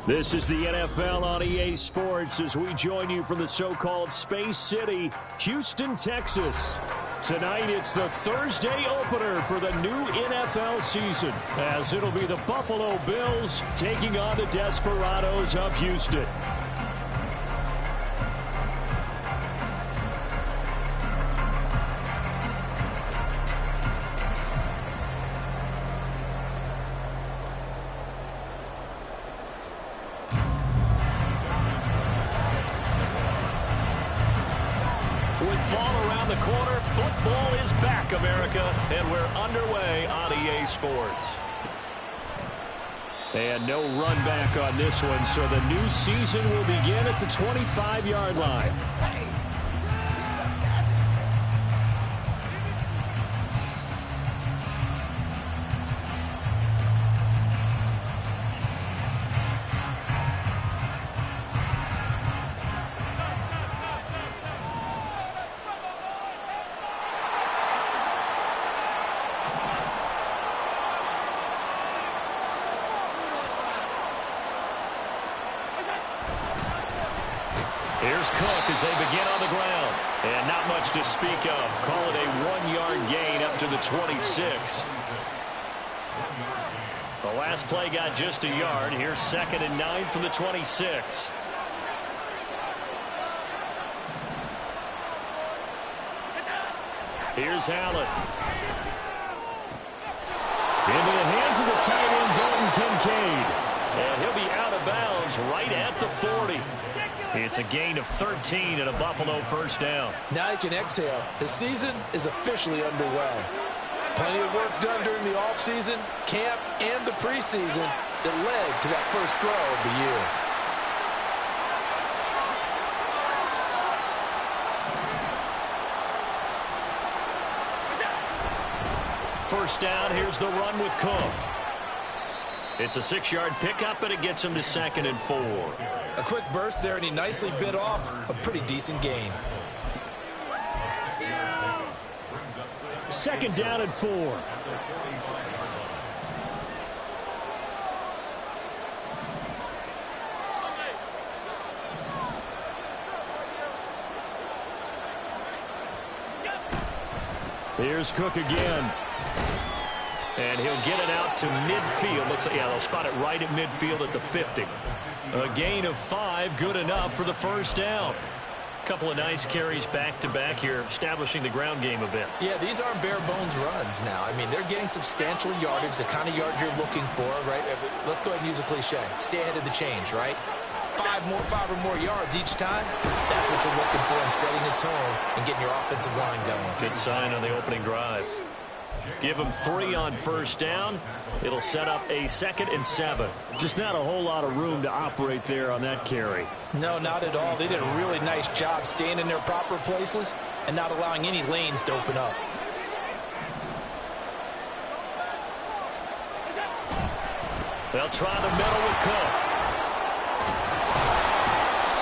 This is the NFL on EA Sports as we join you from the so-called Space City, Houston, Texas. Tonight, it's the Thursday opener for the new NFL season, as it'll be the Buffalo Bills taking on the Desperados of Houston. America, and we're underway on EA Sports. And no run back on this one, so the new season will begin at the 25-yard line. Here's Cook as they begin on the ground. And not much to speak of. Call it a 1-yard gain up to the 26. The last play got just a yard. Here's 2nd and 9 from the 26. Here's Allen. Into the hands of the tight end, Dalton Kincaid. And he'll be out of bounds right at the 40. It's a gain of 13 and a Buffalo first down. Now you can exhale. The season is officially underway. Plenty of work done during the offseason, camp, and the preseason that led to that first throw of the year. First down, here's the run with Cook. It's a 6-yard pickup, and it gets him to 2nd and 4. A quick burst there, and he nicely bit off a pretty decent gain. 2nd down and 4. Here's Cook again. And he'll get it out to midfield. Looks like, yeah, they'll spot it right at midfield at the 50. A gain of 5, good enough for the first down. Couple of nice carries back-to-back here, establishing the ground game a bit. Yeah, these aren't bare-bones runs now. I mean, they're getting substantial yardage, the kind of yards you're looking for, right? Let's go ahead and use a cliche. Stay ahead of the change, right? 5 or more yards each time. That's what you're looking for in setting a tone and getting your offensive line going. Good sign on the opening drive. Give them 3 on first down. It'll set up a 2nd and 7. Just not a whole lot of room to operate there on that carry. No, not at all. They did a really nice job staying in their proper places and not allowing any lanes to open up. They'll try the middle with Cook.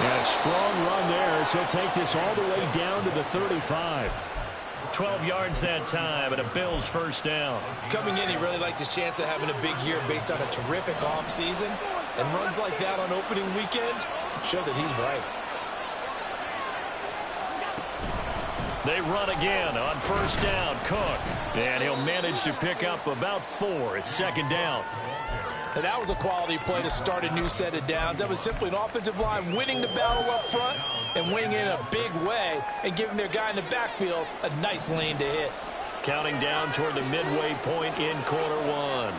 And a strong run there as he'll take this all the way down to the 35. 12 yards that time, and a Bills first down. Coming in, he really liked his chance of having a big year based on a terrific offseason. And runs like that on opening weekend show that he's right. They run again on first down. Cook. And he'll manage to pick up about 4. It's 2nd down. And that was a quality play to start a new set of downs. That was simply an offensive line winning the battle up front and winning in a big way and giving their guy in the backfield a nice lane to hit. Counting down toward the midway point in quarter 1.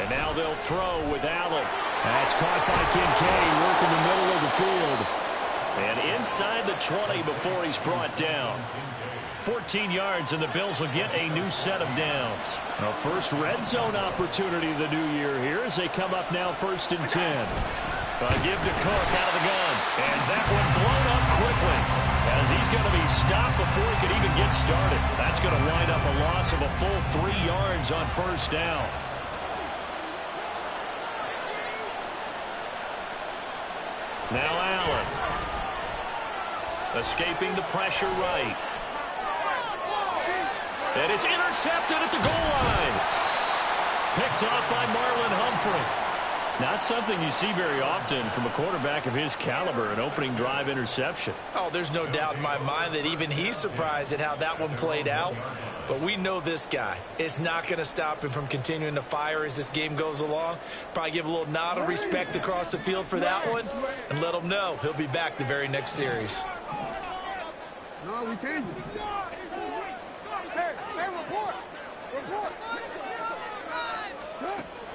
And now they'll throw with Allen. That's caught by Kincaid, working the middle of the field. And inside the 20 before he's brought down. 14 yards, and the Bills will get a new set of downs. A first red zone opportunity of the new year here as they come up now 1st and 10. Give to Cook out of the gun. And that one blown up quickly as he's going to be stopped before he could even get started. That's going to wind up a loss of a full 3 yards on first down. Now Allen. Escaping the pressure right. And it's intercepted at the goal line. Picked off by Marlon Humphrey. Not something you see very often from a quarterback of his caliber, an opening drive interception. Oh, there's no doubt in my mind that even he's surprised at how that one played out. But we know this guy. It's not going to stop him from continuing to fire as this game goes along. Probably give a little nod of respect across the field for that one and let him know he'll be back the very next series. No, we changed it. Hey, report.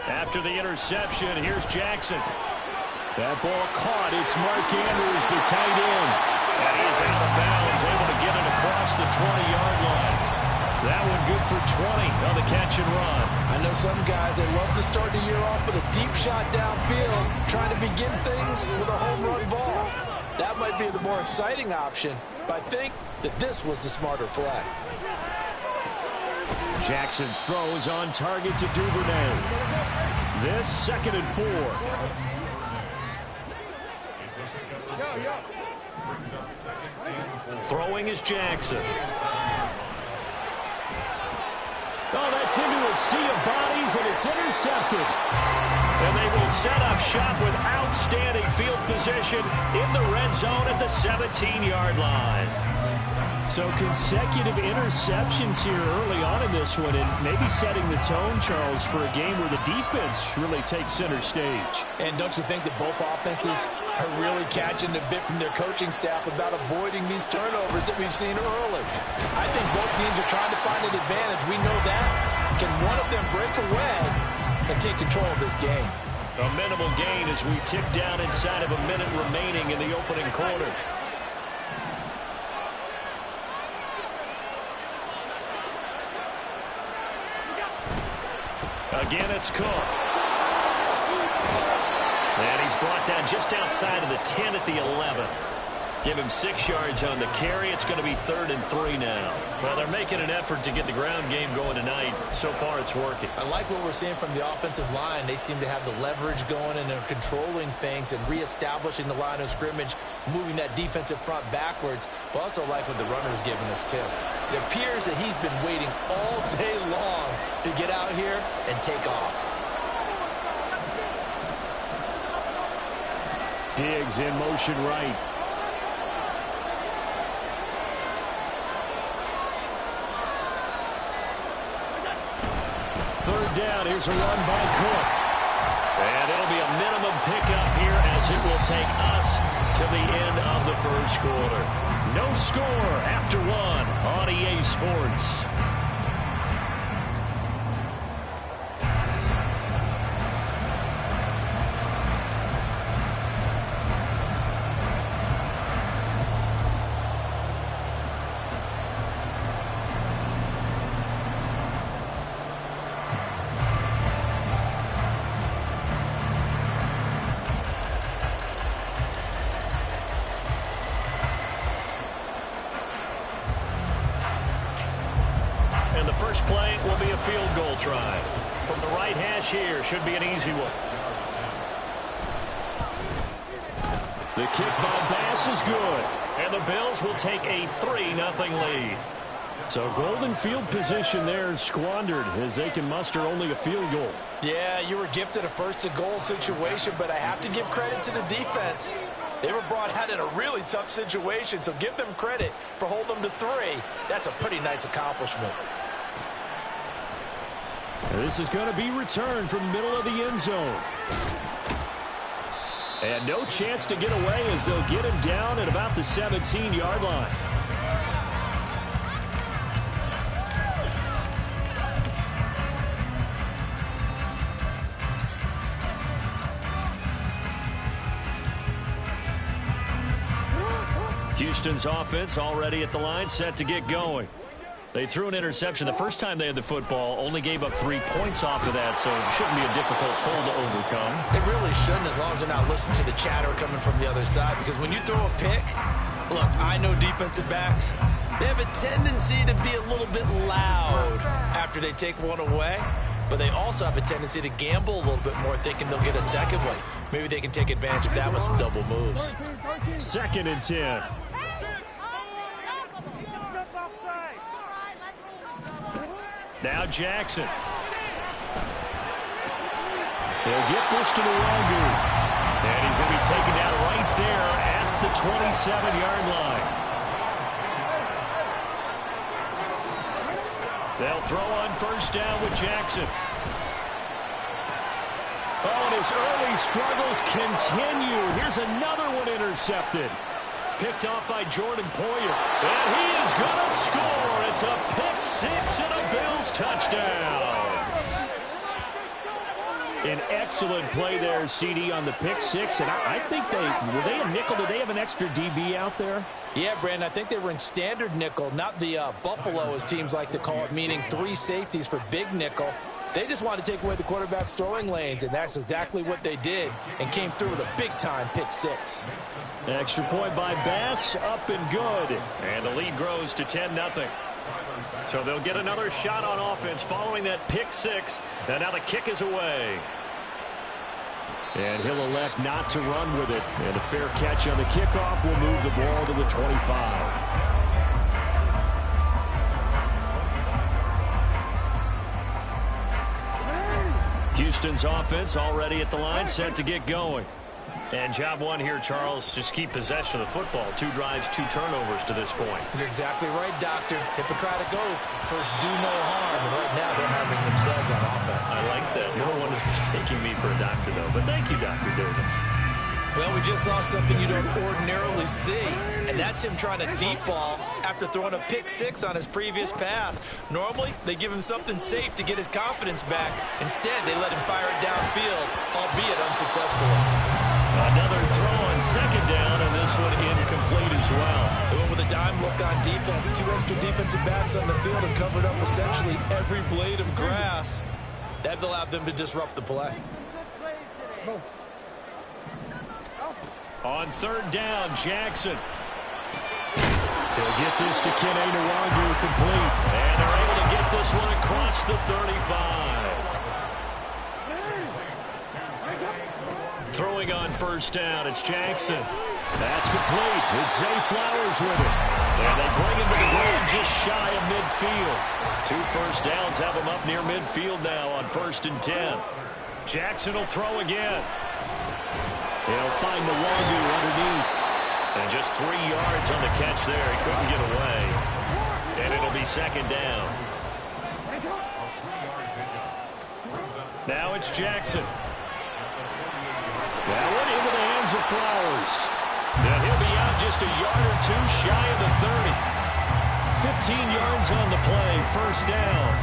After the interception, here's Jackson. That ball caught. It's Mark Andrews, the tight end. And he is out of bounds, able to get it across the 20-yard line. That one good for 20 on the catch and run. I know some guys, they love to start the year off with a deep shot downfield, trying to begin things with a home run ball. That might be the more exciting option, but I think that this was the smarter play. Jackson's throw is on target to Duvernay. This 2nd and 4. Throwing is Jackson. Oh, that's into a sea of bodies, and it's intercepted. And they will set up shop with outstanding field position in the red zone at the 17-yard line. So consecutive interceptions here early on in this one, and maybe setting the tone, Charles, for a game where the defense really takes center stage. And don't you think that both offenses are really catching a bit from their coaching staff about avoiding these turnovers that we've seen early? I think both teams are trying to find an advantage. We know that. Can one of them break away and take control of this game? A minimal gain as we tick down inside of a minute remaining in the opening quarter. Again, it's Cook. And he's brought down just outside of the 10 at the 11. Give him 6 yards on the carry. It's going to be 3rd and 3 now. Well, they're making an effort to get the ground game going tonight. So far, it's working. I like what we're seeing from the offensive line. They seem to have the leverage going, and they're controlling things and reestablishing the line of scrimmage, moving that defensive front backwards. But also like what the runner's giving us, too. It appears that he's been waiting all day long to get out here and take off. Diggs in motion right. Third down, here's a run by Cook. And it'll be a minimum pickup here as it will take us to the end of the first quarter. No score after 1 on EA Sports. First play will be a field goal try. From the right hash here, should be an easy one. The kick by Bass is good. And the Bills will take a 3-0 lead. So golden field position there squandered as they can muster only a field goal. Yeah, you were gifted a first-and-goal situation, but I have to give credit to the defense. They were brought out in a really tough situation, so give them credit for holding them to 3. That's a pretty nice accomplishment. This is going to be returned from the middle of the end zone. And no chance to get away as they'll get him down at about the 17-yard line. Houston's offense already at the line, set to get going. They threw an interception the first time they had the football, only gave up 3 points off of that, so it shouldn't be a difficult hole to overcome. It really shouldn't, as long as they're not listening to the chatter coming from the other side, because when you throw a pick, look, I know defensive backs, they have a tendency to be a little bit loud after they take one away, but they also have a tendency to gamble a little bit more, thinking they'll get a second one. Maybe they can take advantage of that with some double moves. 2nd and 10. Now Jackson. He'll get this to Nwangu. And he's going to be taken down right there at the 27-yard line. They'll throw on first down with Jackson. Oh, and his early struggles continue. Here's another one intercepted. Picked off by Jordan Poyer. And he is going to score. It's a pick six and a Bills touchdown. An excellent play there, CD, on the pick six. And I think were they a nickel? Did they have an extra DB out there? Yeah, Brandon, I think they were in standard nickel, not the Buffalo, as teams like to call it, meaning 3 safeties for big nickel. They just wanted to take away the quarterback's throwing lanes, and that's exactly what they did, and came through with a big-time pick six. Extra point by Bass, up and good. And the lead grows to 10-0. So they'll get another shot on offense following that pick six. And now the kick is away. And he'll elect not to run with it. And a fair catch on the kickoff will move the ball to the 25. Houston's offense already at the line, set to get going. And job one here, Charles, just keep possession of the football. 2 drives, 2 turnovers to this point. You're exactly right, Doctor. Hippocratic oath. First, do no harm. And right now, they're harming themselves on offense. I like that. No one is mistaking me for a doctor, though. But thank you, Dr. Davis. Well, we just saw something you don't ordinarily see, and that's him trying to deep ball after throwing a pick six on his previous pass. Normally, they give him something safe to get his confidence back. Instead, they let him fire it downfield, albeit unsuccessfully. Another throw on second down, and this one incomplete as well. They went with a dime look on defense. 2 extra defensive backs on the field and covered up essentially every blade of grass. That allowed them to disrupt the play. On third down, Jackson. He'll get this to Kene Nwangu complete. And they're able to get this one across the 35. Throwing on first down, it's Jackson. That's complete. It's Zay Flowers with it. And they bring him to the ground just shy of midfield. 2 first downs have him up near midfield now on 1st and 10. Jackson will throw again. He'll find the Nwangu underneath. And just 3 yards on the catch there. He couldn't get away. And it'll be second down. Now it's Jackson. That one into the hands of Flowers. And he'll be out just a yard or 2 shy of the 30. 15 yards on the play, first down.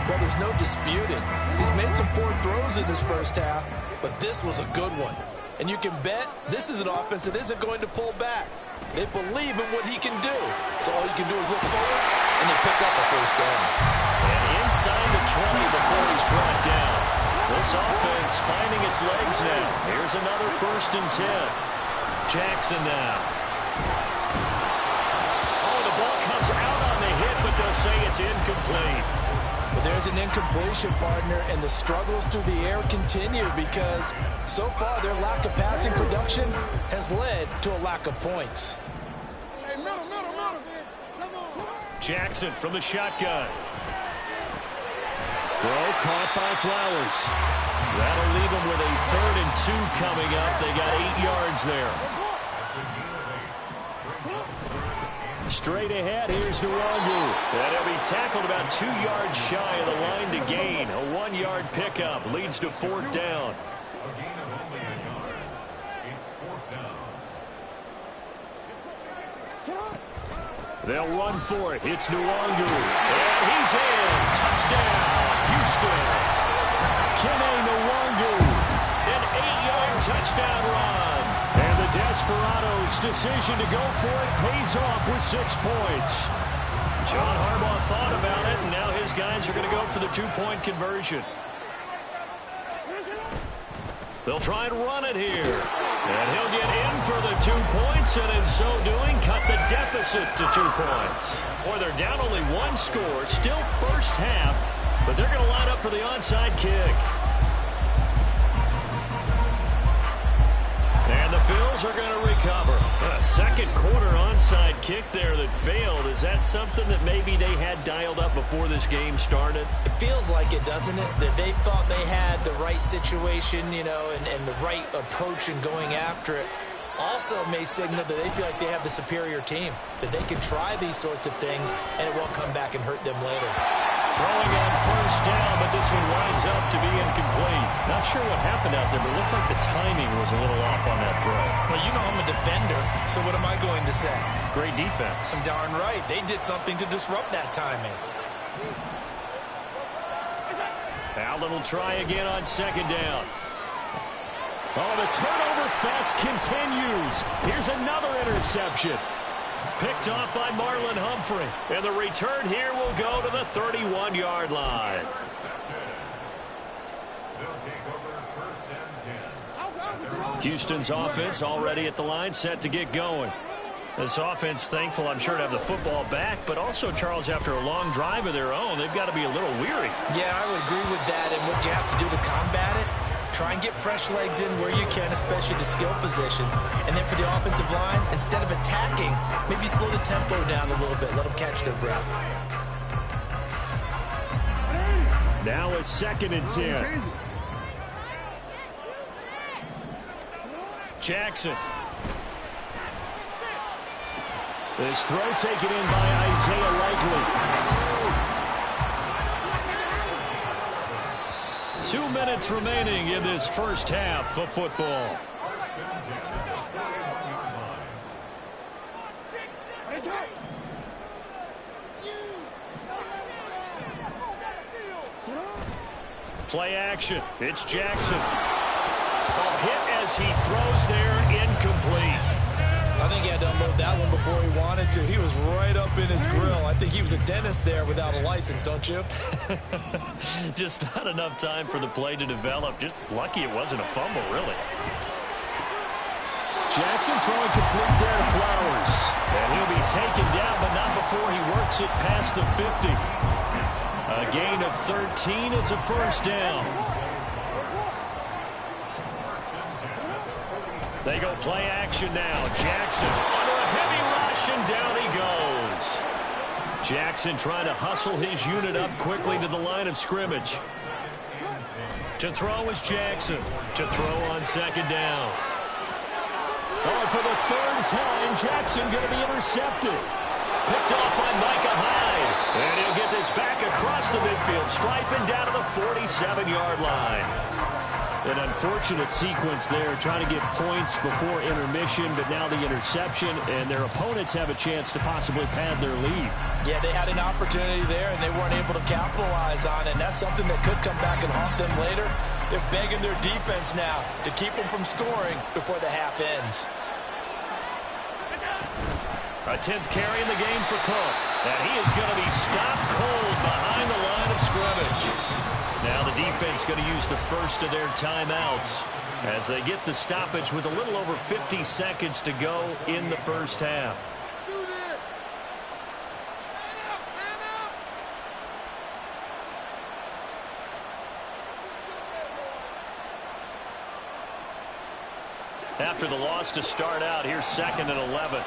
Well, there's no disputing. He's made some poor throws in this first half, but this was a good one. And you can bet this is an offense that isn't going to pull back. They believe in what he can do. So all you can do is look forward, and they pick up a first down. And inside the 20 before he's brought down. This offense finding its legs now. Here's another 1st and 10. Jackson now. Oh, the ball comes out on the hit, but they'll say it's incomplete. But there's an incompletion, partner, and the struggles through the air continue because so far their lack of passing production has led to a lack of points. Jackson from the shotgun. Throw caught by Flowers. That'll leave them with a 3rd and 2 coming up. They got 8 yards there. Straight ahead, here's Nwangu. And he'll be tackled about 2 yards shy of the line to gain. A 1-yard pickup leads to 4th down. They'll run for it. It's Nwangu. And he's in. Touchdown, Houston. Kene Nwangu. An 8-yard touchdown run. And the Desperados' decision to go for it pays off with 6 points. John Harbaugh thought about it, and now his guys are going to go for the 2-point conversion. They'll try and run it here. And he'll get in for the 2 points, and in so doing, cut the deficit to 2 points. Boy, they're down only 1 score. Still first half, but they're going to line up for the onside kick. And the Bills are going to recover. A second quarter onside kick there that failed. Is that something that maybe they had dialed up before this game started? It feels like it, doesn't it? That they thought they had the right situation, you know, and the right approach in going after it. Also may signal that they feel like they have the superior team, that they can try these sorts of things and it won't come back and hurt them later. Throwing on first down, but this one winds up to be incomplete. Not sure what happened out there, but it looked like the timing was a little off on that throw. Well, you know I'm a defender, so what am I going to say? Great defense. I'm darn right. They did something to disrupt that timing. Allen will try again on second down. Oh, the turnover fest continues. Here's another interception. Picked off by Marlon Humphrey. And the return here will go to the 31-yard line. Houston's offense already at the line, set to get going. This offense thankful, I'm sure, to have the football back, but also, Charles, after a long drive of their own, they've got to be a little weary. Yeah, I would agree with that. And what you have to do to combat it, try and get fresh legs in where you can, especially the skill positions. And then for the offensive line, instead of attacking, maybe slow the tempo down a little bit. Let them catch their breath. Now a 2nd and 10. Jackson. This throw taken in by Isaiah Likely. 2 minutes remaining in this first half of football. Play action. It's Jackson. A hit as he throws there, incomplete. I think he had to unload that one before he wanted to. He was right up in his grill. I think he was a dentist there without a license, don't you? Just not enough time for the play to develop. Just lucky it wasn't a fumble, really. Jackson throwing complete there to Flowers. And he'll be taken down, but not before he works it past the 50. A gain of 13. It's a first down. They go play action now. Jackson under a heavy rush, and down he goes. Jackson trying to hustle his unit up quickly to the line of scrimmage. To throw is Jackson. To throw on second down. Oh, for the 3rd time, Jackson going to be intercepted. Picked off by Micah Hyde. And he'll get this back across the midfield, striping down to the 47-yard line. An unfortunate sequence there, trying to get points before intermission, but now the interception, and their opponents have a chance to possibly pad their lead. Yeah, they had an opportunity there, and they weren't able to capitalize on it. And that's something that could come back and haunt them later. They're begging their defense now to keep them from scoring before the half ends. A 10th carry in the game for Cook. And he is going to be stopped cold behind the line of scrimmage. Now the defense going to use the first of their timeouts as they get the stoppage with a little over 50 seconds to go in the first half. After the loss to start out, here's 2nd and 11.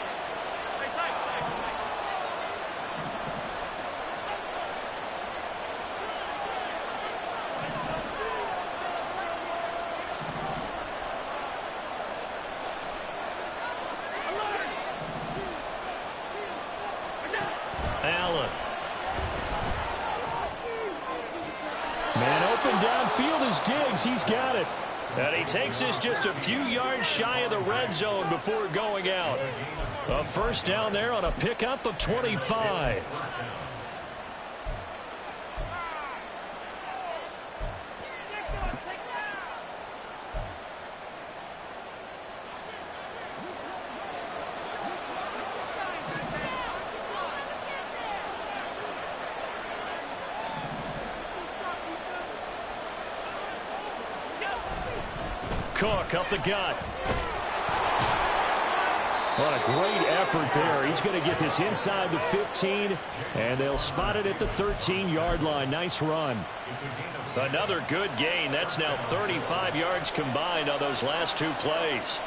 Allen. Man open downfield is Diggs. He's got it. And he takes this just a few yards shy of the red zone before going out. A first down there on a pickup of 25. Cook up the gut. What a great effort there. He's going to get this inside the 15, and they'll spot it at the 13-yard line. Nice run. Another good gain. That's now 35 yards combined on those last 2 plays.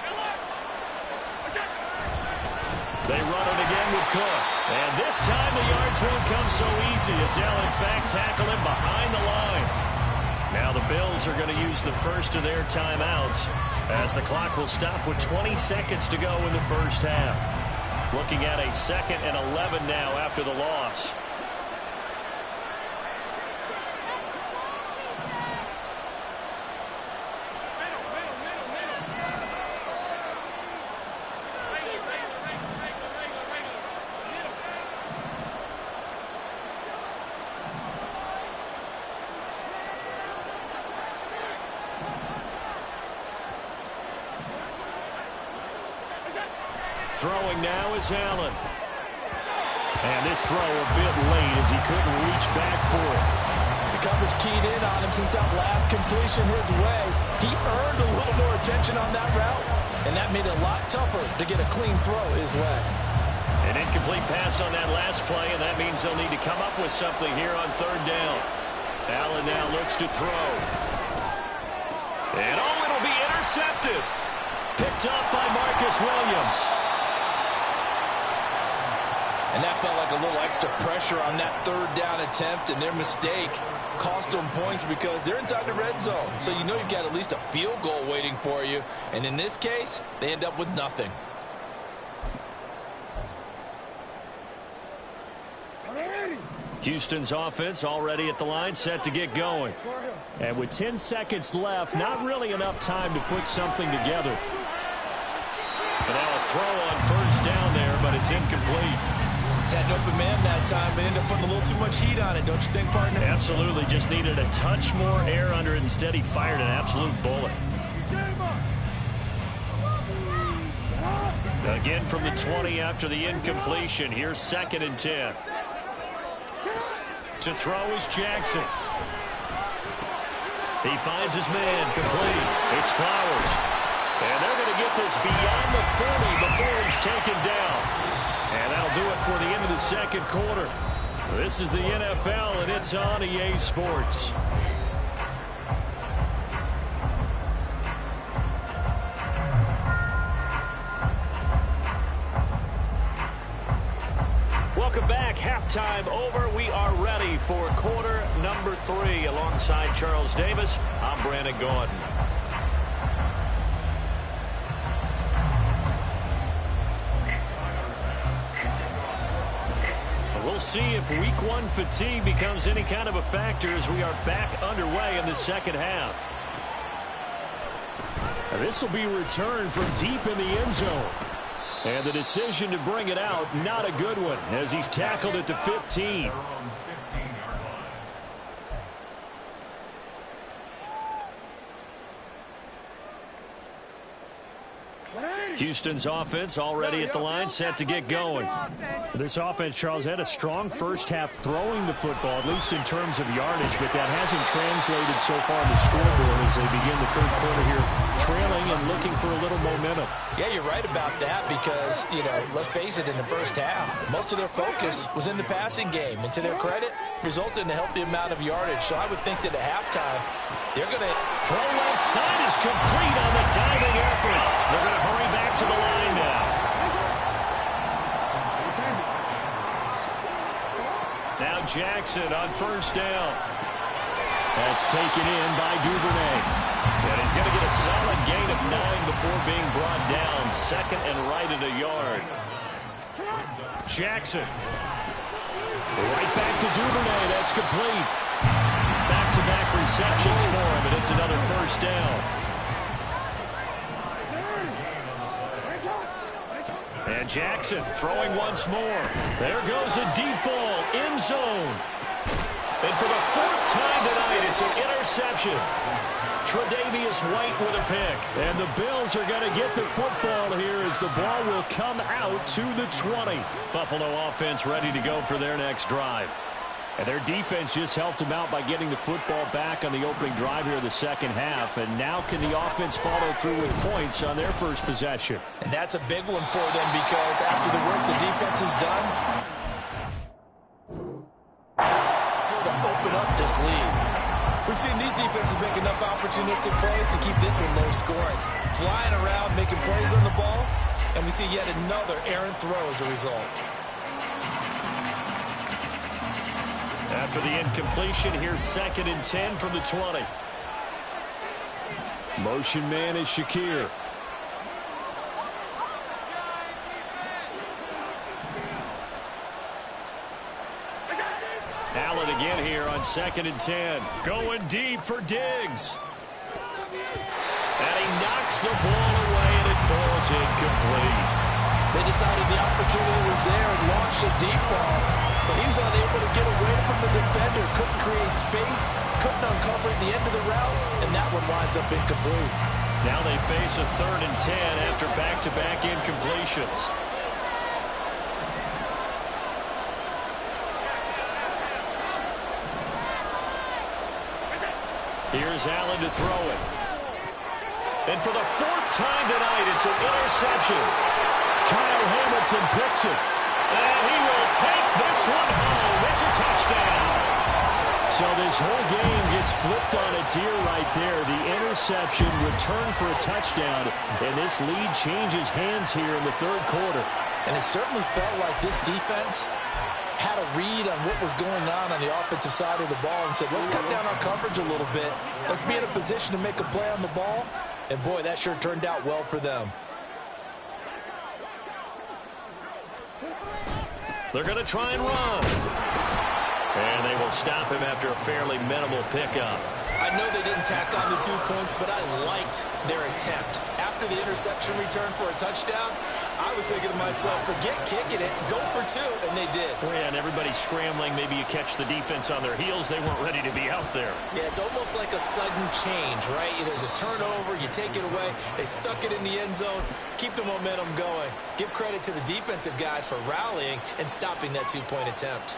They run it again with Cook. And this time the yards won't come so easy as they'll, in fact, tackle him behind the line. Now the Bills are going to use the first of their timeouts as the clock will stop with 20 seconds to go in the first half. Looking at a 2nd and 11 now after the loss. Throwing now is Allen. And this throw a bit late as he couldn't reach back for it. The coverage keyed in on him since that last completion his way. He earned a little more attention on that route, and that made it a lot tougher to get a clean throw his way. An incomplete pass on that last play, and that means they'll need to come up with something here on 3rd down. Allen now looks to throw. And oh, it'll be intercepted. Picked up by Marcus Williams. And that felt like a little extra pressure on that 3rd down attempt, and their mistake cost them points because they're inside the red zone. So you know you've got at least a field goal waiting for you. And in this case, they end up with nothing. Houston's offense already at the line, set to get going. And with 10 seconds left, not really enough time to put something together. And now a throw on 1st down there, but it's incomplete. Had an open man that time, but ended up putting a little too much heat on it, don't you think, partner? Absolutely. Just needed a touch more air under it. Instead, he fired an absolute bullet. Again from the 20 after the incompletion. Here's 2nd and 10. To throw is Jackson. He finds his man, complete. It's Flowers. And they're going to get this beyond the 40 before he's taken down. And that'll do it for the end of the 2nd quarter. This is the NFL, and it's on EA Sports. Welcome back. Halftime over. We are ready for quarter number 3. Alongside Charles Davis, I'm Brandon Gordon. We'll see if week 1 fatigue becomes any kind of a factor as we are back underway in the 2nd half. This will be returned from deep in the end zone. And the decision to bring it out, not a good one, as he's tackled at the 15. Houston's offense already at the line, set to get going. This offense, Charles, had a strong first half throwing the football, at least in terms of yardage, but that hasn't translated so far on the scoreboard as they begin the 3rd quarter here, trailing and looking for a little momentum. Yeah, you're right about that because, you know, let's face it, in the first half, most of their focus was in the passing game. And to their credit, resulted in a healthy amount of yardage. So I would think that at halftime, they're going to throw left side is complete on the diving effort. They're going to hurry back to the line now. Now Jackson on 1st down. That's taken in by Duvernay. And he's going to get a solid gain of 9 before being brought down. 2nd and right at a yard. Jackson. Right back to Duvernay. That's complete. Back-to-back receptions for him, and it's another 1st down. And Jackson throwing once more. There goes a deep ball, end zone. And for the 4th time tonight, it's an interception. Tre'Davious White with a pick. And the Bills are going to get the football here as the ball will come out to the 20. Buffalo offense ready to go for their next drive. And their defense just helped them out by getting the football back on the opening drive here in the 2nd half. And now can the offense follow through with points on their first possession? And that's a big one for them because after the work the defense has done, it's here to open up this lead. We've seen these defenses make enough opportunistic plays to keep this one low scoring. Flying around, making plays on the ball. and we see yet another errant throw as a result. After the incompletion, here's 2nd and 10 from the 20. Motion man is Shakir. Allen again here on 2nd and 10. Going deep for Diggs. And he knocks the ball away, and it falls incomplete. They decided the opportunity was there and launched a deep ball, but he was unable to get away from the defender. Couldn't create space, couldn't uncover at the end of the route, and that one winds up incomplete. Now they face a 3rd and 10 after back-to-back incompletions. Here's Allen to throw it. And for the 4th time tonight, it's an interception. Kyle Hamilton picks it. And he will take this one home. It's a touchdown. So this whole game gets flipped on its ear right there. The interception returned for a touchdown. And this lead changes hands here in the 3rd quarter. And it certainly felt like this defense had a read on what was going on the offensive side of the ball and said, let's cut down our coverage a little bit. Let's be in a position to make a play on the ball. And, boy, that sure turned out well for them. They're going to try and run. And they will stop him after a fairly minimal pickup. I know they didn't tack on the 2 points, but I liked their attempt. After the interception return for a touchdown, I was thinking to myself, forget kicking it, go for 2, and they did. Oh, yeah, and everybody's scrambling. Maybe you catch the defense on their heels. They weren't ready to be out there. Yeah, it's almost like a sudden change, right? There's a turnover, you take it away. They stuck it in the end zone. Keep the momentum going. Give credit to the defensive guys for rallying and stopping that 2-point attempt.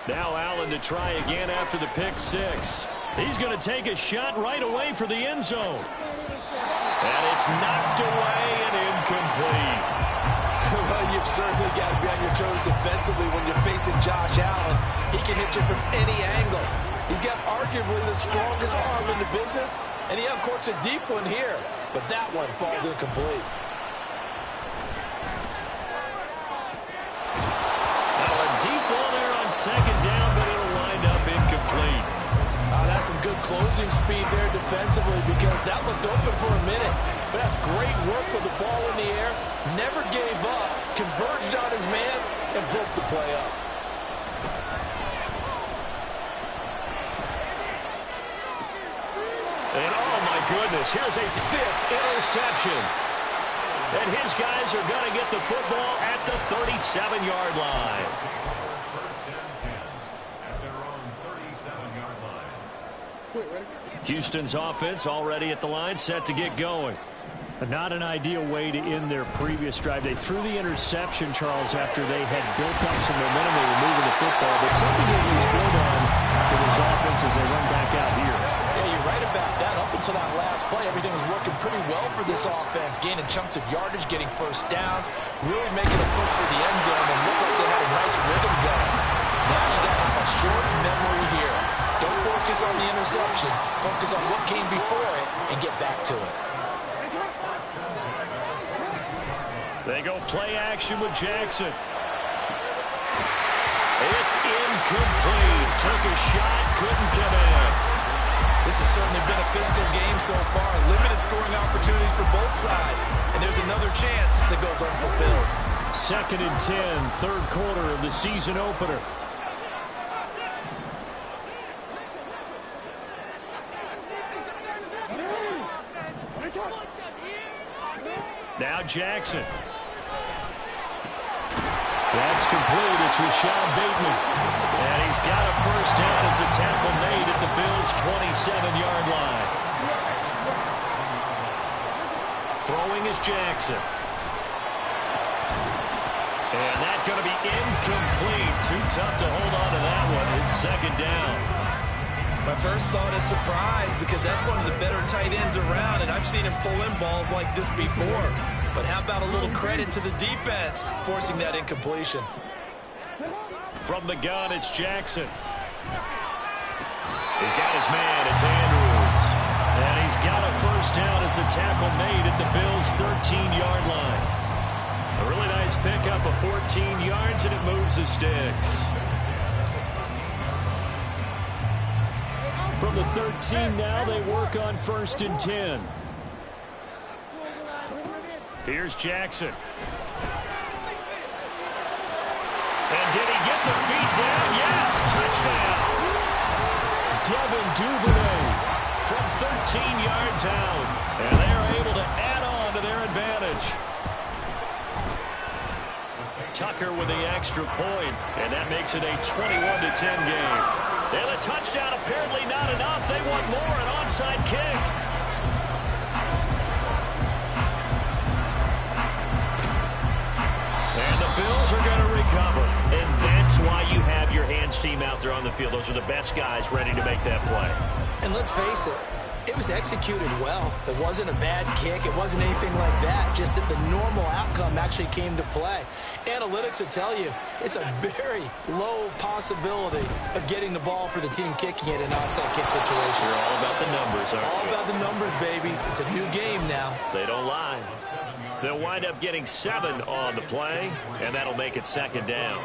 Now Allen to try again after the pick 6. He's going to take a shot right away for the end zone. And it's knocked away and incomplete. Well, you've certainly got to be on your toes defensively when you're facing Josh Allen. He can hit you from any angle. He's got arguably the strongest arm in the business, and he uncorks a deep one here. But that one falls incomplete. Deep ball there on 2nd down, but it'll wind up incomplete. That's some good closing speed there defensively because that looked open for a minute. But that's great work with the ball in the air. Never gave up, converged on his man, and broke the play up. And oh my goodness, here's a 5th interception. And his guys are going to get the football at the 37-yard line. Houston's offense already at the line, set to get going. Not an ideal way to end their previous drive. They threw the interception, Charles, after they had built up some momentum. They were moving the football, but something that was built on for this offense as they run back out here. Yeah, you're right about that. Up until that last play, everything was working pretty well for this offense, gaining chunks of yardage, getting first downs, really making a push for the end zone, and looked like they had a nice rhythm going. Now you got a short memory here. Don't focus on the interception. Focus on what came before it and get back to it. They go play action with Jackson. It's incomplete. Took a shot, couldn't get in. This has certainly been a physical game so far. Limited scoring opportunities for both sides. And there's another chance that goes unfulfilled. 2nd and 10, 3rd quarter of the season opener. Now Jackson. That's complete. It's Rashad Bateman. And he's got a first down as a tackle made at the Bills' 27-yard line. Throwing is Jackson. And that's going to be incomplete. Too tough to hold on to that one. It's 2nd down. My first thought is surprise because that's one of the better tight ends around, and I've seen him pull in balls like this before. But how about a little credit to the defense forcing that incompletion? From the gun, it's Jackson. He's got his man. It's Andrews. And he's got a first down as the tackle made at the Bills' 13-yard line. A really nice pickup of 14 yards, and it moves the sticks. From the 13 now, they work on 1st and 10. Here's Jackson. And did he get the feet down? Yes, touchdown. Devin Duvernay from 13 yards out. And they're able to add on to their advantage. Tucker with the extra point, and that makes it a 21-10 game. And a touchdown apparently not enough. They want more, an onside kick. And the Bills are going to recover. And that's why you have your hands team out there on the field. Those are the best guys ready to make that play. And let's face it, it was executed well. It wasn't a bad kick. It wasn't anything like that. Just that the normal outcome actually came to play. Analytics will tell you it's a very low possibility of getting the ball for the team kicking it in an onside kick situation. You're all about the numbers, aren't you? All about the numbers, baby. It's a new game now. They don't lie. They'll wind up getting 7 on the play, and that'll make it 2nd down.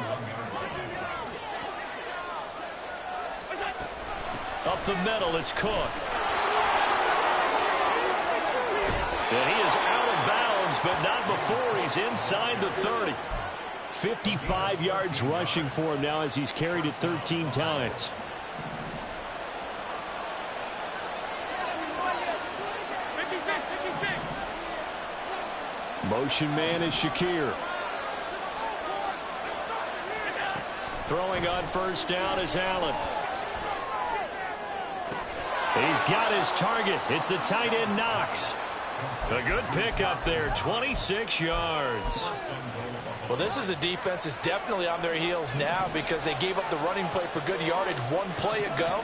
Up the middle, it's Cook. And he is out of bounds, but not before he's inside the 30. 55 yards rushing for him now as he's carried it 13 times. Motion man is Shakir. Throwing on 1st down is Allen. He's got his target. It's the tight end Knox. A good pickup there, 26 yards. Well, this is a defense that's definitely on their heels now because they gave up the running play for good yardage 1 play ago.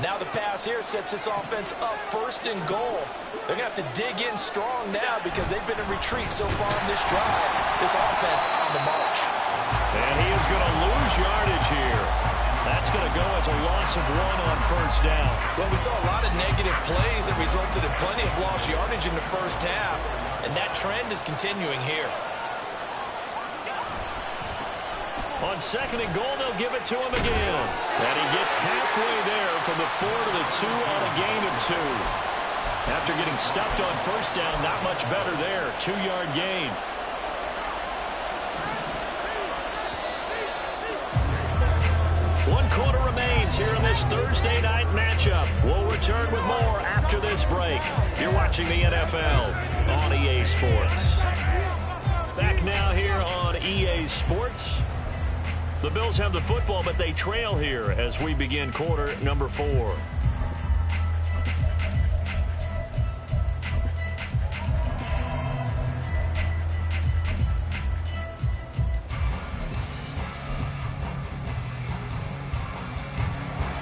Now the pass here sets this offense up 1st and goal. They're going to have to dig in strong now because they've been in retreat so far in this drive. This offense on the march. And he is going to lose yardage here. That's going to go as a loss of 1 on 1st down. Well, we saw a lot of negative plays that resulted in plenty of lost yardage in the first half, and that trend is continuing here. On 2nd and goal, they'll give it to him again. And he gets halfway there from the 4 to the 2 on a gain of 2. After getting stuffed on 1st down, not much better there. 2-yard gain. One quarter remains here in this Thursday night matchup. We'll return with more after this break. You're watching the NFL on EA Sports. Back now here on EA Sports. The Bills have the football, but they trail here as we begin quarter number 4.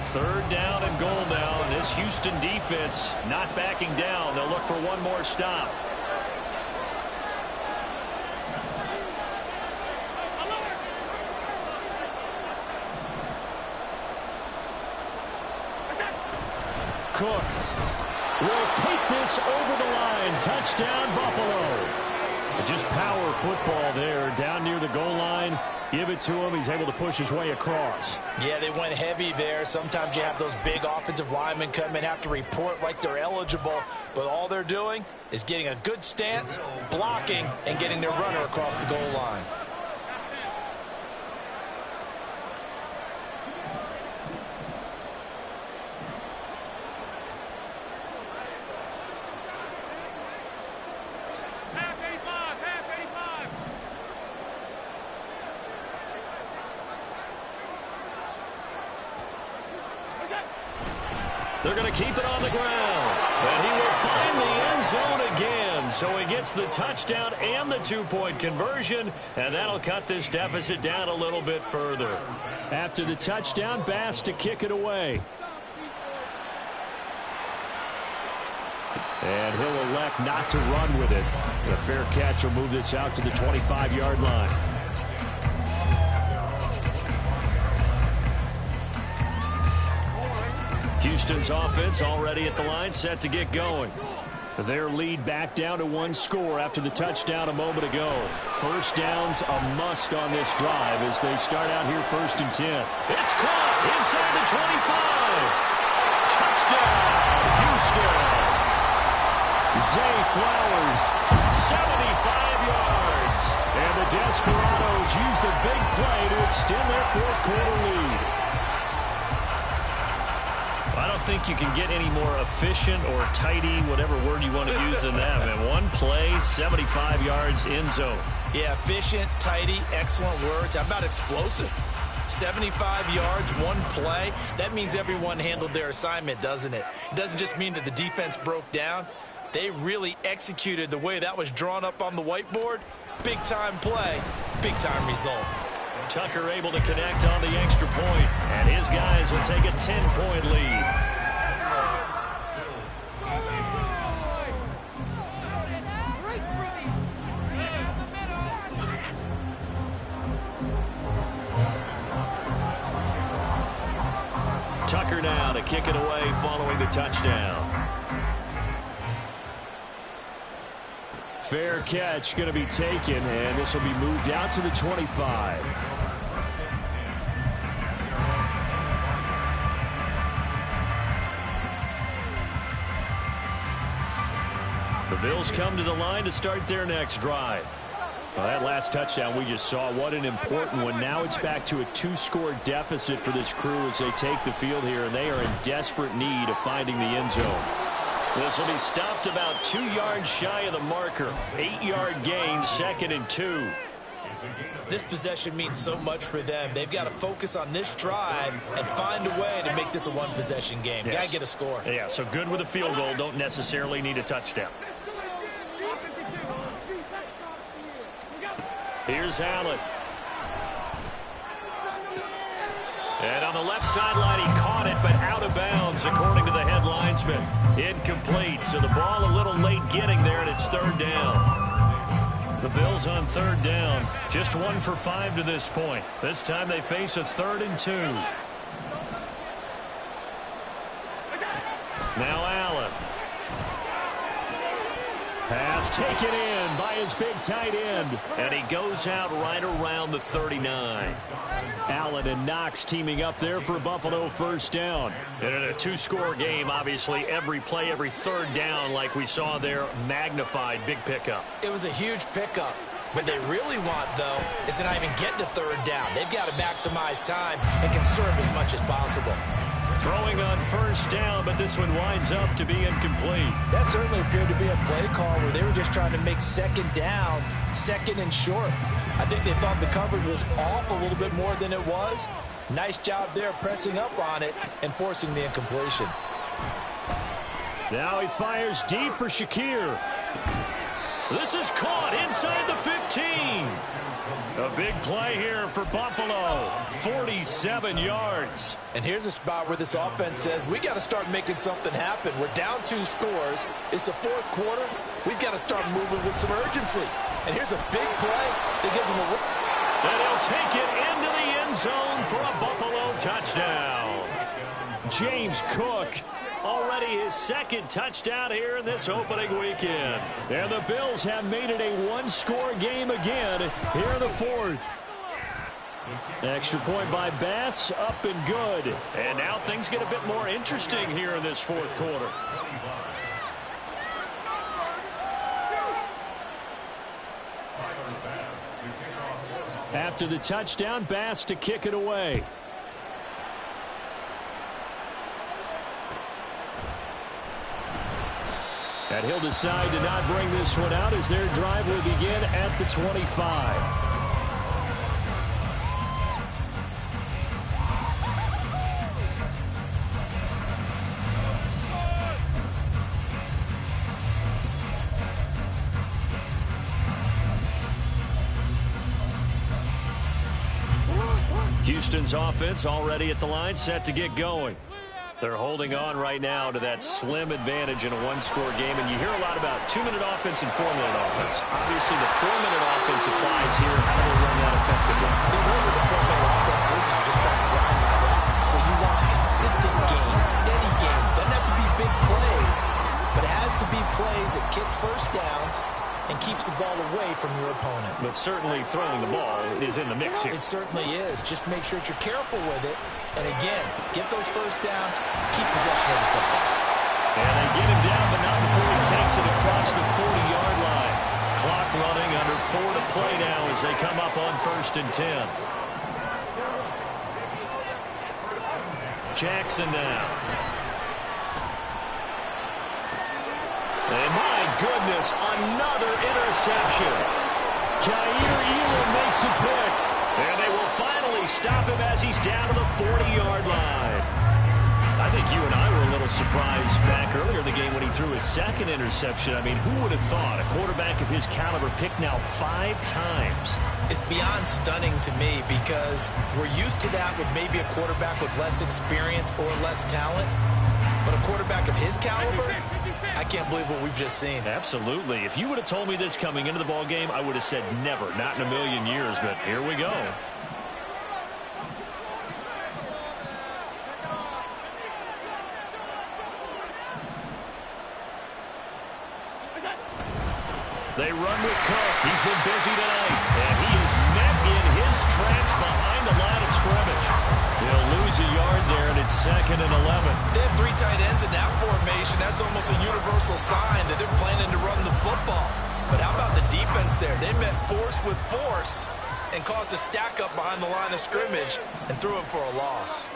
Third down and goal now, and this Houston defense not backing down. They'll look for one more stop. Cook will take this over the line. Touchdown, Buffalo. Just power football there down near the goal line. Give it to him. He's able to push his way across. Yeah, they went heavy there. Sometimes you have those big offensive linemen come in, have to report like they're eligible, but all they're doing is getting a good stance, blocking, and getting their runner across the goal line. They're going to keep it on the ground. And he will find the end zone again. So he gets the touchdown and the 2-point conversion. And that'll cut this deficit down a little bit further. After the touchdown, Bass to kick it away. And he'll elect not to run with it. A fair catch will move this out to the 25-yard line. Houston's offense already at the line, set to get going. Their lead back down to one score after the touchdown a moment ago. First down's a must on this drive as they start out here 1st and 10. It's caught inside the 25. Touchdown, Houston. Zay Flowers, 75 yards. And the Desperados use the big play to extend their fourth quarter lead. I don't think you can get any more efficient or tidy, whatever word you want to use in that, man. One play, 75 yards, end zone. Yeah, efficient, tidy, excellent words. How about explosive? 75 yards, one play. That means everyone handled their assignment, doesn't it? It doesn't just mean that the defense broke down. They really executed the way that was drawn up on the whiteboard. Big-time play, big-time result. Tucker able to connect on the extra point, and his guys will take a 10-point lead. Tucker now to kick it away following the touchdown. Fair catch going to be taken, and this will be moved out to the 25. The Bills come to the line to start their next drive. Well, that last touchdown we just saw, what an important one. Now it's back to a 2-score deficit for this crew as they take the field here, and they are in desperate need of finding the end zone. This will be stopped about 2 yards shy of the marker. 8-yard gain, 2nd and 2. This possession means so much for them. They've got to focus on this drive and find a way to make this a one-possession game. Yes. Got to get a score. Yeah, so good with a field goal. Don't necessarily need a touchdown. Here's Allen. And on the left sideline, he caught it, but out of bounds, according to the head linesman. Incomplete, so the ball a little late getting there, and it's 3rd down. The Bills on 3rd down, just 1 for 5 to this point. This time they face a 3rd and 2. Now Allen. Pass taken in by his big tight end, and he goes out right around the 39. Allen and Knox teaming up there for Buffalo 1st down. And in a 2-score game, obviously, every play, every 3rd down, like we saw there, magnified, big pickup. It was a huge pickup. What they really want, though, is to not even get to 3rd down. They've got to maximize time and conserve as much as possible. Throwing on 1st down, but this one winds up to be incomplete. That certainly appeared to be a play call where they were just trying to make 2nd down, 2nd and short. I think they thought the coverage was off a little bit more than it was. Nice job there pressing up on it and forcing the incompletion. Now he fires deep for Shakir. This is caught inside the 15. A big play here for Buffalo. 47 yards. And here's a spot where this offense says, we got to start making something happen. We're down 2 scores. It's the 4th quarter. We've got to start moving with some urgency. And here's a big play that gives them a... And he'll take it into the end zone for a Buffalo touchdown. James Cook. Already his 2nd touchdown here in this opening weekend. And the Bills have made it a 1-score game again here in the 4th. Extra point by Bass, up and good. And now things get a bit more interesting here in this 4th quarter. After the touchdown, Bass to kick it away. And he'll decide to not bring this one out as their drive will begin at the 25. Houston's offense already at the line, set to get going. They're holding on right now to that slim advantage in a 1-score game. And you hear a lot about 2-minute offense and 4-minute offense. Obviously, the 4-minute offense applies here. How do they run that effectively? The way with the 4-minute offense is just trying to grind the clock. So you want consistent gains, steady gains. Doesn't have to be big plays, but it has to be plays that gets first downs and keeps the ball away from your opponent. But certainly throwing the ball is in the mix here. It certainly is. Just make sure that you're careful with it. And again, get those first downs, keep possession of the football. And they get him down, but not before he takes it across the 40-yard line. Clock running, under 4 to play now as they come up on 1st and 10. Jackson now. And my goodness, another interception. Kaiir Elam makes a pick. And they will finally stop him as he's down to the 40-yard line. I think you and I were a little surprised back earlier in the game when he threw his second interception. I mean, who would have thought a quarterback of his caliber picked now 5 times? It's beyond stunning to me because we're used to that with maybe a quarterback with less experience or less talent. But a quarterback of his caliber, I can't believe what we've just seen. Absolutely. If you would have told me this coming into the ball game, I would have said never, not in a million years. But here we go. They run with Cook. He's been busy tonight. And he is met in his tracks behind the line of scrimmage. They'll lose a yard there, and it's 2nd and 11. They have 3 tight ends in that formation. That's almost a universal sign that they're planning to run the football. But how about the defense there? They met force with force and caused a stack up behind the line of scrimmage and threw him for a loss.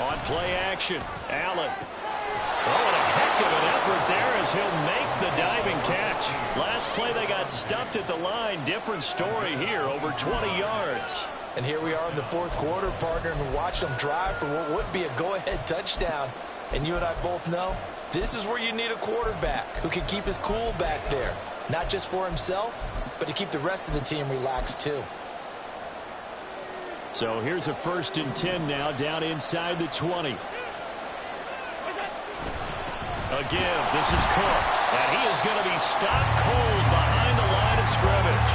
On play action, Allen. Oh, what a heck of an effort there as he'll make the diving catch. Last play they got stuffed at the line. Different story here, over 20 yards. And here we are in the 4th quarter, partner, and watch them drive for what would be a go-ahead touchdown. And you and I both know this is where you need a quarterback who can keep his cool back there. Not just for himself, but to keep the rest of the team relaxed too. So here's a 1st and 10 now, down inside the 20. A give. This is Cook. And he is going to be stopped cold behind the line of scrimmage.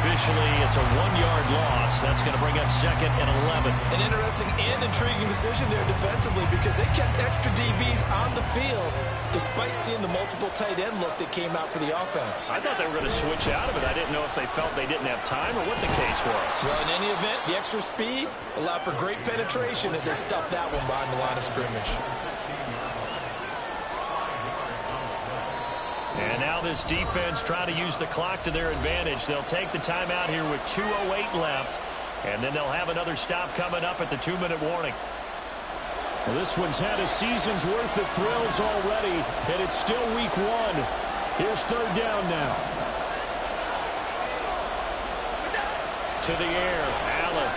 Officially, it's a 1-yard loss. That's going to bring up 2nd and 11. An interesting and intriguing decision there defensively because they kept extra DBs on the field despite seeing the multiple tight end look that came out for the offense. I thought they were going to switch out of it. I didn't know if they felt they didn't have time or what the case was. Well, in any event, the extra speed allowed for great penetration as they stuffed that one behind the line of scrimmage. And now this defense trying to use the clock to their advantage. They'll take the timeout here with 2:08 left. And then they'll have another stop coming up at the 2-minute warning. Well, this one's had a season's worth of thrills already, and it's still week 1. Here's 3rd down now. To the air, Allen.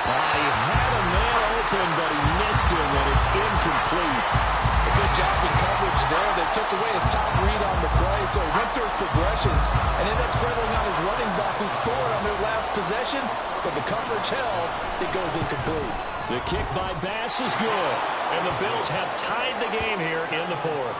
He had a man open, but he missed him, and it's incomplete. A good job in coverage there. They took away his top read on the play, so he went through his progressions and ended up settling on his running back who scored on their last possession, but the coverage held. It goes incomplete. The kick by Bass is good, and the Bills have tied the game here in the 4th.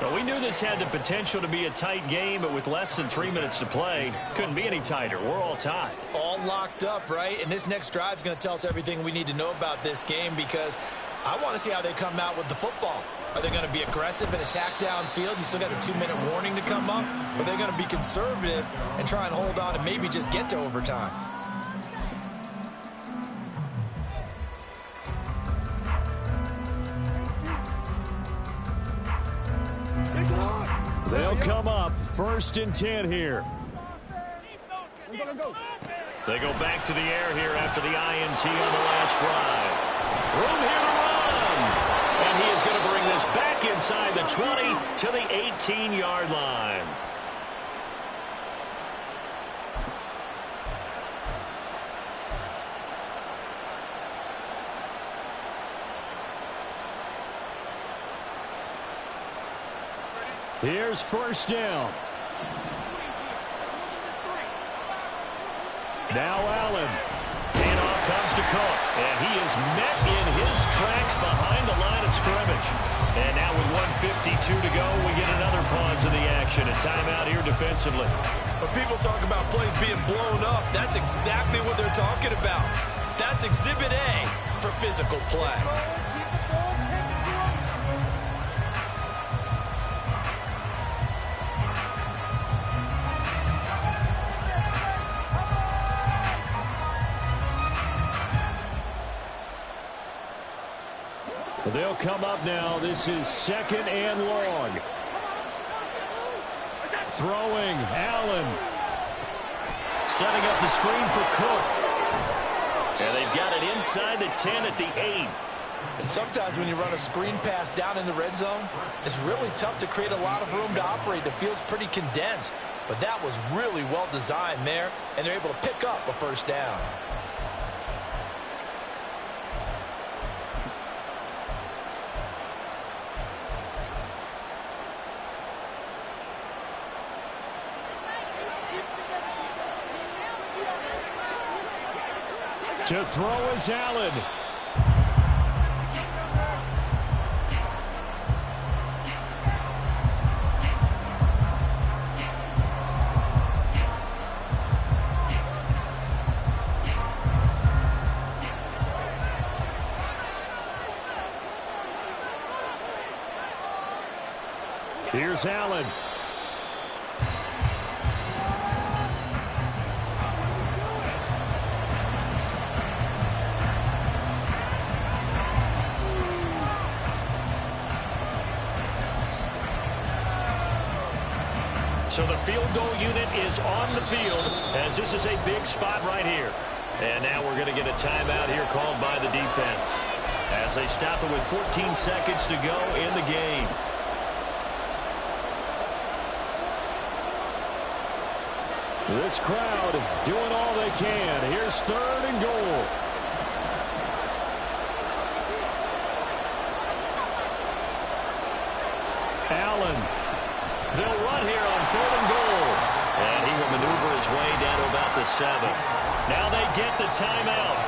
Well, we knew this had the potential to be a tight game, but with less than 3 minutes to play, couldn't be any tighter. We're all tied. All locked up, right? And this next drive is going to tell us everything we need to know about this game because I want to see how they come out with the football. Are they going to be aggressive and attack downfield? You still got the 2-minute warning to come up. Or are they going to be conservative and try and hold on and maybe just get to overtime? They'll come up 1st and 10 here. They go back to the air here after the INT on the last drive. Room here to run. And he is going to bring this back inside the 20 to the 18-yard line. Here's 1st down. Now Allen. Handoff comes to Cook. And he is met in his tracks behind the line of scrimmage. And now with 1:52 to go, we get another pause in the action. A timeout here defensively. When people talk about plays being blown up, that's exactly what they're talking about. That's Exhibit A for physical play. They'll come up now. This is 2nd and long. Throwing, Allen. Setting up the screen for Cook. And they've got it inside the 10 at the 8. And sometimes when you run a screen pass down in the red zone, it's really tough to create a lot of room to operate. The field's pretty condensed. But that was really well designed there, and they're able to pick up a first down. To throw is Allen. Here's Allen. So the field goal unit is on the field as this is a big spot right here. And now we're going to get a timeout here called by the defense as they stop it with 14 seconds to go in the game. This crowd doing all they can. Here's 3rd and goal. Allen. They'll run here on 3rd and goal. And he will maneuver his way down to about the 7. Now they get the timeout.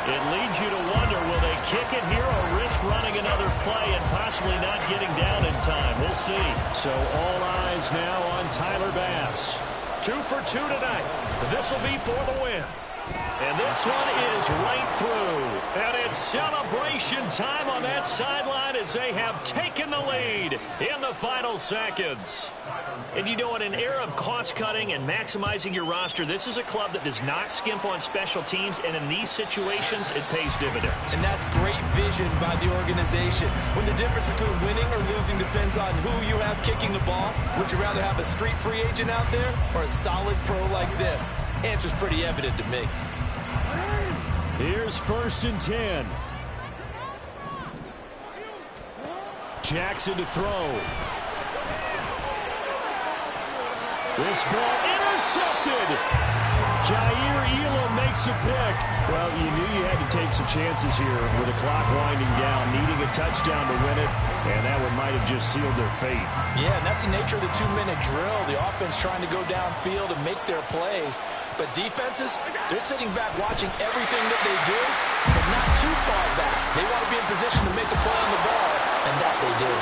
It leads you to wonder, will they kick it here or risk running another play and possibly not getting down in time? We'll see. So all eyes now on Tyler Bass. 2 for 2 tonight. This will be for the win. And this one is right through. And it's celebration time on that sideline as they have taken the lead in the final seconds. And you know, in an era of cost-cutting and maximizing your roster, this is a club that does not skimp on special teams, and in these situations, it pays dividends. And that's great vision by the organization. When the difference between winning or losing depends on who you have kicking the ball, would you rather have a street free agent out there or a solid pro like this? Answer's pretty evident to me. Here's 1st and 10. Jackson to throw. This ball intercepted. Jair Elam makes a pick. Well, you knew you had to take some chances here with the clock winding down, needing a touchdown to win it, and that one might have just sealed their fate. Yeah, and that's the nature of the 2-minute drill. The offense trying to go downfield and make their plays. But defenses, they're sitting back watching everything that they do, but not too far back. They want to be in position to make a play on the ball, and that they do.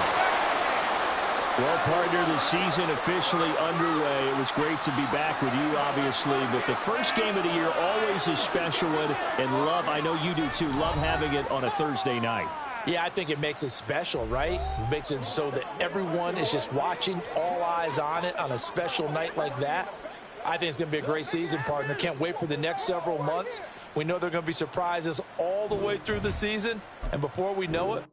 Well, partner, the season officially underway. It was great to be back with you, obviously, but the first game of the year always a special one, and love, I know you do too, love having it on a Thursday night. Yeah, I think it makes it special, right? It makes it so that everyone is just watching, all eyes on it on a special night like that. I think it's going to be a great season, partner. Can't wait for the next several months. We know there are going to be surprises all the way through the season, and before we know it,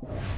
ball.